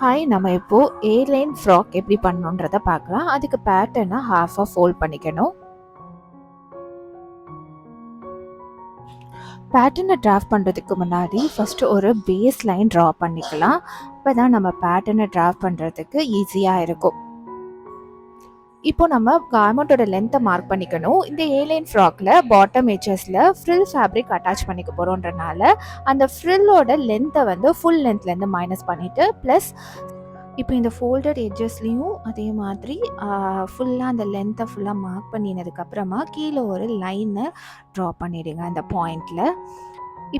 Hi, நம்ம இப்போ airline frock எப்படி பண்ணணுன்றத பார்க்கலாம். அதுக்கு பேட்டர்னை ஹாஃபாக ஃபோல்ட் பண்ணிக்கணும். பேட்டர்னை டிராஃப்ட் பண்ணுறதுக்கு முன்னாடி ஃபஸ்ட்டு ஒரு பேஸ் லைன் ட்ரா பண்ணிக்கலாம். இப்போ தான் நம்ம பேட்டர்னை டிராஃப்ட் பண்ணுறதுக்கு ஈஸியாக இருக்கும். இப்போ நம்ம கார்மெண்ட்டோட லென்த்தை மார்க் பண்ணிக்கணும். இந்த ஏர்லைன் ஃப்ராக்ல பாட்டம் எட்ஜஸில் ஃப்ரில் ஃபேப்ரிக் அட்டாச் பண்ணிக்க போகிறோன்றனால அந்த ஃப்ரில்லோட லென்த்தை வந்து ஃபுல் லென்த்லேருந்து மைனஸ் பண்ணிவிட்டு ப்ளஸ் இப்போ இந்த ஃபோல்டட் எட்ஜஸ்லேயும் அதே மாதிரி ஃபுல்லாக அந்த லென்த்தை ஃபுல்லாக மார்க் பண்ணினதுக்கப்புறமா கீழே ஒரு லைனை ட்ரா பண்ணிவிடுங்க அந்த பாயிண்டில்.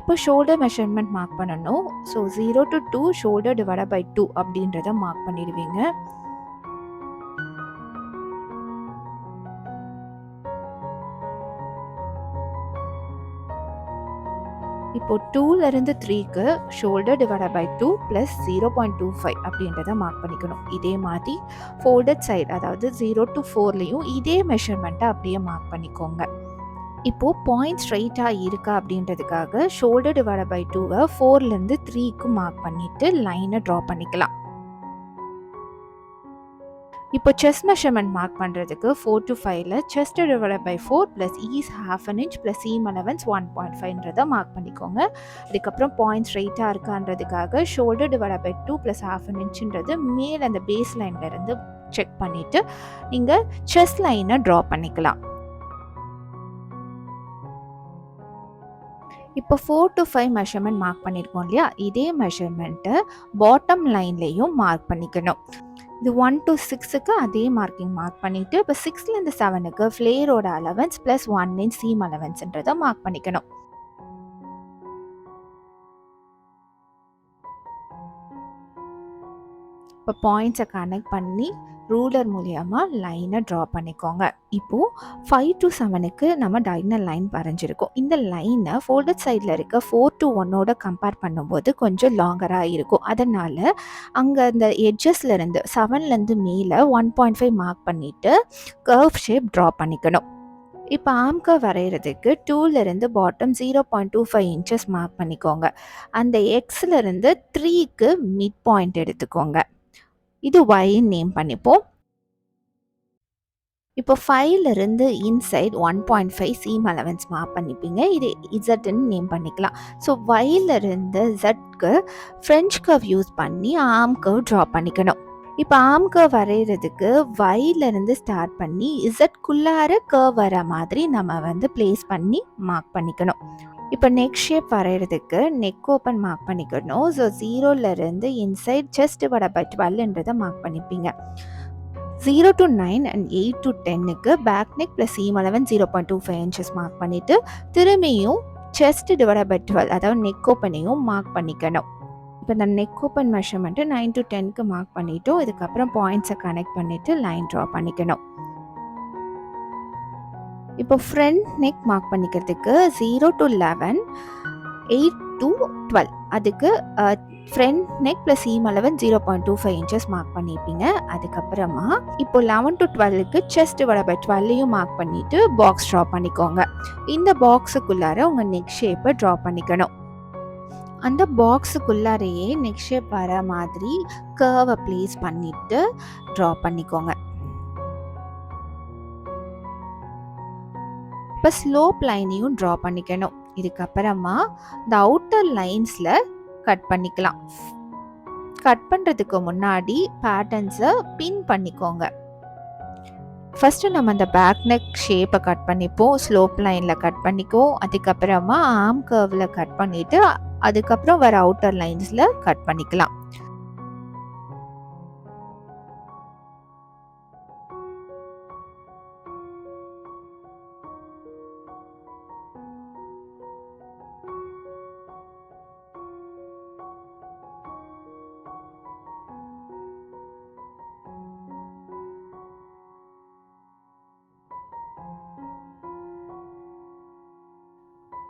இப்போ ஷோல்டர் மெஷர்மெண்ட் மார்க் பண்ணணும். So 0 to 2 shoulder divide by 2 அப்படின்றத மார்க் பண்ணிடுவீங்க. இப்போ 2லேருந்து 3க்கு ஷோல்டர் டிவைட் பை 2 ப்ளஸ் 0.25 அப்படின்றத மார்க் பண்ணிக்கணும். இதே மாதிரி ஃபோல்டட் சைடு, அதாவது 0 to 4லேயும் இதே மெஷர்மெண்ட்டை அப்படியே மார்க் பண்ணிக்கோங்க. இப்போது பாயிண்ட் ஸ்ட்ரைட்டாக இருக்கா அப்படின்றதுக்காக ஷோல்டர் டிவைட் பை 2வை 4லேருந்து 3க்கு மார்க் பண்ணிவிட்டு லைனை ட்ரா பண்ணிக்கலாம். இப்போ செஸ்ட் மெஷர்மெண்ட் மார்க் பண்ணுறதுக்கு 4 to 5ல செஸ்ட் டிவைட் பை 4 ப்ளஸ் ஈஸ் 1/2 inch ப்ளஸ் சீம் அலவன்ஸ் 1.5ன்றதை மார்க் பண்ணிக்கோங்க. அதுக்கப்புறம் பாயிண்ட் ஸ்ட்ரைட்டாக இருக்கான்றதுக்காக ஷோல்டர் டிவைட் பை 2 ப்ளஸ் 1/2 inchன்றது மேலே அந்த பேஸ் லைன்லேருந்து செக் பண்ணிவிட்டு நீங்கள் செஸ்ட் லைனை ட்ரா பண்ணிக்கலாம். இப்போ 4 to 5 மெஷர்மெண்ட் மார்க் பண்ணியிருக்கோம் இல்லையா, இதே மெஷர்மெண்ட்டை பாட்டம் லைன்லேயும் மார்க் பண்ணிக்கணும். இது 1 to 6க்கு அதே மார்க்கிங் மார்க் பண்ணிவிட்டு இப்போ 6லேருந்து 7க்கு ஃப்ளேரோட அலவன்ஸ் ப்ளஸ் 1 inch சீம் அலவன்ஸ்ன்றதை மார்க் பண்ணிக்கணும். இப்போ பாயிண்ட்ஸை கனெக்ட் பண்ணி ரூலர் மூலியமாக லைனை ட்ரா பண்ணிக்கோங்க. இப்போது 5 to 7க்கு நம்ம டயகனல் லைன் வரைஞ்சிருக்கோம். இந்த லைனை ஃபோல்டட் சைடில் இருக்க 4 to 1ஓட கம்பேர் பண்ணும்போது கொஞ்சம் லாங்கராக இருக்கும். அதனால் அங்கே அந்த எட்ஜஸ்லேருந்து 7லேருந்து மேலே 1.5 மார்க் பண்ணிவிட்டு கர்வ் ஷேப் ட்ரா பண்ணிக்கணும். இப்போ ஆர்ம் கர்வ் வரைகிறதுக்கு 2லேருந்து பாட்டம் 0.25 inches மார்க் பண்ணிக்கோங்க. அந்த எக்ஸ்லேருந்து 3க்கு மிட் பாயிண்ட் எடுத்துக்கோங்க. இது ஒய்ன்னு நேம் பண்ணிப்போம். இப்போ 5லேருந்து இன்சைட் 1.5 சீம் அலவன்ஸ் மார்க் பண்ணிப்பீங்க. இது இசட்ன்னு நேம் பண்ணிக்கலாம். ஸோ ஒய்லேருந்து ஜட்க்கு ஃப்ரெஞ்ச் கர்வ் யூஸ் பண்ணி ஆர்ம் கர்வ் ட்ரா பண்ணிக்கணும். இப்போ ஆர்ம் கர்வ் வரைகிறதுக்கு ஒய்லேருந்து ஸ்டார்ட் பண்ணி இசட்குள்ளார கர்வ் வர மாதிரி நம்ம வந்து பிளேஸ் பண்ணி மார்க் பண்ணிக்கணும். இப்போ நெக் ஷேப் வரைகிறதுக்கு நெக் ஓப்பன் மார்க் பண்ணிக்கணும். ஸோ 0லேருந்து இன்சைட் செஸ்ட் டிவைட் பை 12ன்றதை மார்க் பண்ணிப்பீங்க. 0 to 9 and 8 to 10க்கு back neck plus seam allowance 0.25 inches mark பண்ணிவிட்டு திரும்பியும் செஸ்ட் டிவைட் பை 12, அதாவது நெக் ஓப்பனையும் மார்க் பண்ணிக்கணும். இப்போ இந்த நெக் ஓப்பன் மெஷர்மெண்ட்டு 9 to 10க்கு மார்க் பண்ணிவிட்டோம். இதுக்கப்புறம் பாயிண்ட்ஸை கனெக்ட் பண்ணிவிட்டு லைன் ட்ரா பண்ணிக்கணும். இப்போ ஃப்ரண்ட் நெக் மார்க் பண்ணிக்கிறதுக்கு 0 to 11, 8 to 12 அதுக்கு front neck plus seam allowance 0.25 inches mark பண்ணிப்பீங்க. அதுக்கப்புறமா இப்போ 11 to 12க்கு செஸ்ட் டிவைட் பை 12யும் மார்க் பண்ணிவிட்டு பாக்ஸ் ட்ரா பண்ணிக்கோங்க. இந்த பாக்ஸுக்குள்ளார உங்கள் நெக் ஷேப்பை ட்ரா பண்ணிக்கணும். அந்த பாக்ஸுக்குள்ளாரையே நெக் ஷேப் வர மாதிரி கர்வை ப்ளேஸ் பண்ணிவிட்டு ட்ரா பண்ணிக்கோங்க. இப்போ ஸ்லோப் லைனையும் ட்ரா பண்ணிக்கணும். இதுக்கப்புறமா இந்த அவுட்டர் லைன்ஸில் கட் பண்ணிக்கலாம். கட் பண்ணுறதுக்கு முன்னாடி பேட்டர்ன்ஸை பின் பண்ணிக்கோங்க. ஃபஸ்ட்டு நம்ம அந்த பேக் நெக் ஷேப்பை கட் பண்ணிப்போம், ஸ்லோப் லைனில் கட் பண்ணிக்குவோம். அதுக்கப்புறமா ஆர்ம் கர்வில் கட் பண்ணிவிட்டு அதுக்கப்புறம் வர அவுட்டர் லைன்ஸில் கட் பண்ணிக்கலாம்.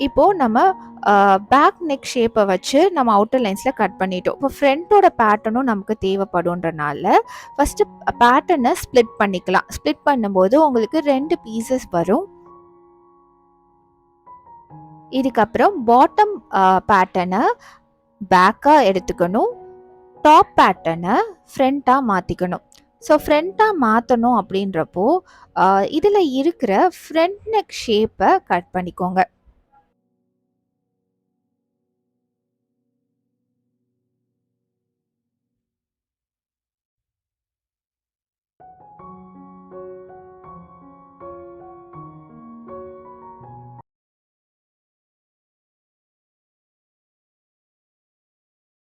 இப்போது நம்ம பேக் நெக் ஷேப்பை வச்சு நம்ம அவுட்டர் லைன்ஸில் கட் பண்ணிட்டோம். இப்போ ஃப்ரண்ட்டோட பேட்டர்னும் நமக்கு தேவைப்படுன்றனால ஃபஸ்ட்டு பேட்டர்னை ஸ்ப்ளிட் பண்ணிக்கலாம். ஸ்ப்ளிட் பண்ணும்போது உங்களுக்கு 2 பீசஸ் வரும். இதுக்கப்புறம் பாட்டம் பேட்டர்னை பேக்காக எடுத்துக்கணும். டாப் பேட்டர்னை ஃப்ரண்ட்டாக மாற்றிக்கணும். ஸோ ஃப்ரண்ட்டாக மாற்றணும் அப்படின்றப்போ இதில் இருக்கிற ஃப்ரண்ட் நெக் ஷேப்பை கட் பண்ணிக்கோங்க.